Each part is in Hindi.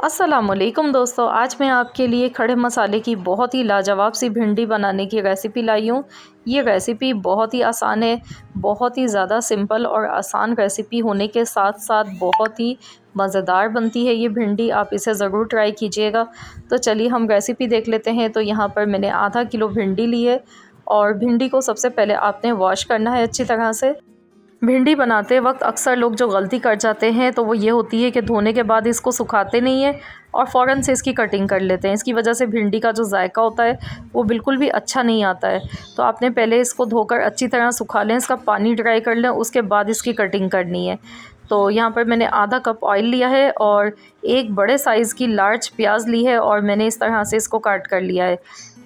अस्सलामुअलैकुम दोस्तों, आज मैं आपके लिए खड़े मसाले की बहुत ही लाजवाब सी भिंडी बनाने की रेसिपी लाई हूँ। ये रेसिपी बहुत ही आसान है, बहुत ही ज़्यादा सिंपल और आसान रेसिपी होने के साथ साथ बहुत ही मज़ेदार बनती है ये भिंडी। आप इसे ज़रूर ट्राई कीजिएगा। तो चलिए हम रेसिपी देख लेते हैं। तो यहाँ पर मैंने आधा किलो भिंडी ली है और भिंडी को सबसे पहले आपने वॉश करना है अच्छी तरह से। भिंडी बनाते वक्त अक्सर लोग जो गलती कर जाते हैं तो वो ये होती है कि धोने के बाद इसको सुखाते नहीं हैं और फ़ौरन से इसकी कटिंग कर लेते हैं। इसकी वजह से भिंडी का जो जायका होता है वो बिल्कुल भी अच्छा नहीं आता है। तो आपने पहले इसको धोकर अच्छी तरह सुखा लें, इसका पानी ड्राई कर लें, उसके बाद इसकी कटिंग करनी है। तो यहाँ पर मैंने आधा कप ऑयल लिया है और एक बड़े साइज़ की लार्ज प्याज ली है और मैंने इस तरह से इसको काट कर लिया है।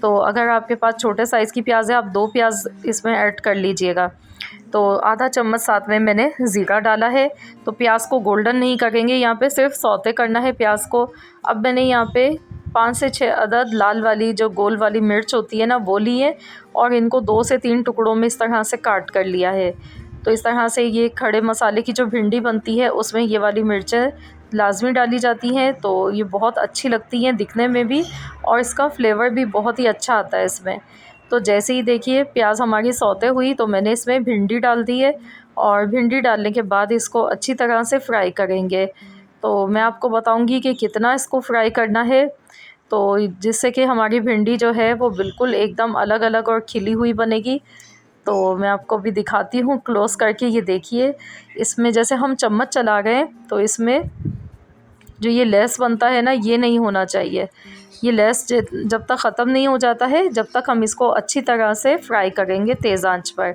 तो अगर आपके पास छोटे साइज़ की प्याज है, आप 2 प्याज इसमें ऐड कर लीजिएगा। तो आधा चम्मच साथ में मैंने ज़ीरा डाला है। तो प्याज को गोल्डन नहीं करेंगे, यहाँ पे सिर्फ सौते करना है प्याज को। अब मैंने यहाँ पे 5 से 6 अदद लाल वाली जो गोल वाली मिर्च होती है ना, वो ली है और इनको 2 से 3 टुकड़ों में इस तरह से काट कर लिया है। तो इस तरह से ये खड़े मसाले की जो भिंडी बनती है उसमें ये वाली मिर्चें लाजमी डाली जाती हैं। तो ये बहुत अच्छी लगती हैं दिखने में भी और इसका फ्लेवर भी बहुत ही अच्छा आता है इसमें। तो जैसे ही देखिए प्याज हमारी सौते हुई तो मैंने इसमें भिंडी डाल दी है और भिंडी डालने के बाद इसको अच्छी तरह से फ्राई करेंगे। तो मैं आपको बताऊंगी कि कितना इसको फ्राई करना है, तो जिससे कि हमारी भिंडी जो है वो बिल्कुल एकदम अलग अलग और खिली हुई बनेगी। तो मैं आपको भी दिखाती हूँ क्लोज़ करके। ये देखिए, इसमें जैसे हम चम्मच चला रहे हैं तो इसमें जो ये लेस बनता है ना, ये नहीं होना चाहिए। ये लेस जब तक ख़त्म नहीं हो जाता है, जब तक हम इसको अच्छी तरह से फ्राई करेंगे तेज़ आंच पर।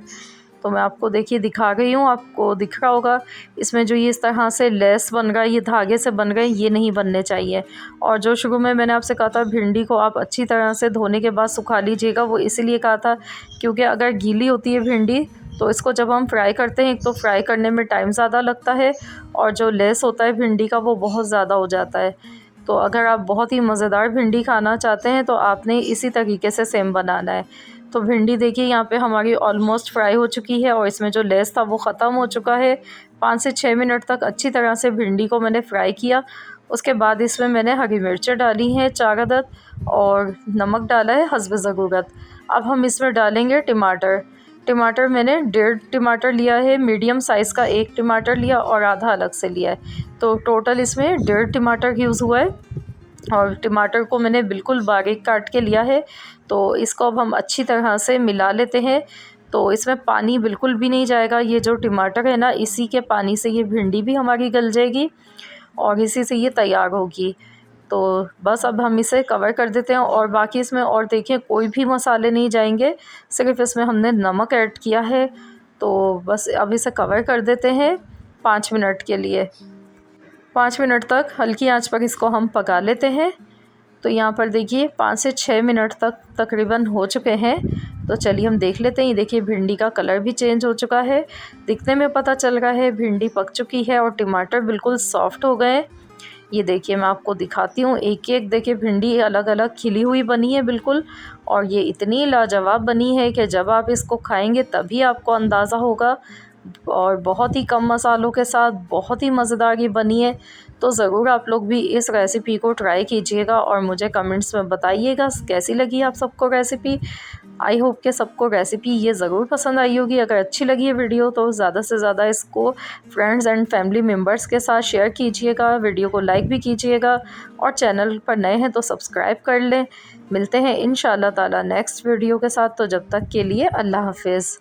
तो मैं आपको देखिए दिखा रही हूँ, आपको दिख रहा होगा इसमें जो ये इस तरह से लेस बन रहा है, ये धागे से बन गए, ये नहीं बनने चाहिए। और जो शुरू में मैंने आपसे कहा था भिंडी को आप अच्छी तरह से धोने के बाद सुखा लीजिएगा, वो इसीलिए कहा था क्योंकि अगर गीली होती है भिंडी तो इसको जब हम फ्राई करते हैं, एक तो फ्राई करने में टाइम ज़्यादा लगता है और जो लेस होता है भिंडी का वो बहुत ज़्यादा हो जाता है। तो अगर आप बहुत ही मज़ेदार भिंडी खाना चाहते हैं तो आपने इसी तरीके से सेम बनाना है। तो भिंडी देखिए यहाँ पे हमारी ऑलमोस्ट फ्राई हो चुकी है और इसमें जो लेस था वो ख़त्म हो चुका है। 5 से 6 मिनट तक अच्छी तरह से भिंडी को मैंने फ्राई किया। उसके बाद इसमें मैंने हरी मिर्चें डाली हैं 4 अदद और नमक डाला है हस्ब ज़रूरत। अब हम इसमें डालेंगे टमाटर। टमाटर मैंने 1.5 टमाटर लिया है, मीडियम साइज़ का 1 टमाटर लिया और आधा अलग से लिया है। तो टोटल इसमें 1.5 टमाटर यूज़ हुआ है और टमाटर को मैंने बिल्कुल बारीक काट के लिया है। तो इसको अब हम अच्छी तरह से मिला लेते हैं। तो इसमें पानी बिल्कुल भी नहीं जाएगा, ये जो टमाटर है ना, इसी के पानी से ये भिंडी भी हमारी गल जाएगी और इसी से ये तैयार होगी। तो बस अब हम इसे कवर कर देते हैं और बाकी इसमें और देखिए कोई भी मसाले नहीं जाएंगे, सिर्फ इसमें हमने नमक ऐड किया है। तो बस अब इसे कवर कर देते हैं 5 मिनट के लिए। 5 मिनट तक हल्की आंच पर इसको हम पका लेते हैं। तो यहाँ पर देखिए 5 से 6 मिनट तक तकरीबन हो चुके हैं। तो चलिए हम देख लेते हैं। ये देखिए भिंडी का कलर भी चेंज हो चुका है, दिखने में पता चल रहा है भिंडी पक चुकी है और टमाटर बिल्कुल सॉफ्ट हो गए। ये देखिए मैं आपको दिखाती हूँ एक एक, देखिए भिंडी अलग अलग खिली हुई बनी है बिल्कुल और ये इतनी लाजवाब बनी है कि जब आप इसको खाएंगे तभी आपको अंदाज़ा होगा। और बहुत ही कम मसालों के साथ बहुत ही मज़ेदार ये बनी है। तो ज़रूर आप लोग भी इस रेसिपी को ट्राई कीजिएगा और मुझे कमेंट्स में बताइएगा कैसी लगी आप सबको रेसिपी। आई होप कि सबको रेसिपी ये ज़रूर पसंद आई होगी। अगर अच्छी लगी है वीडियो तो ज़्यादा से ज़्यादा इसको फ्रेंड्स एंड फैमिली मेम्बर्स के साथ शेयर कीजिएगा, वीडियो को लाइक भी कीजिएगा और चैनल पर नए हैं तो सब्सक्राइब कर लें। मिलते हैं इंशाअल्लाह ताला नेक्स्ट वीडियो के साथ। तो जब तक के लिए अल्लाह हाफिज़।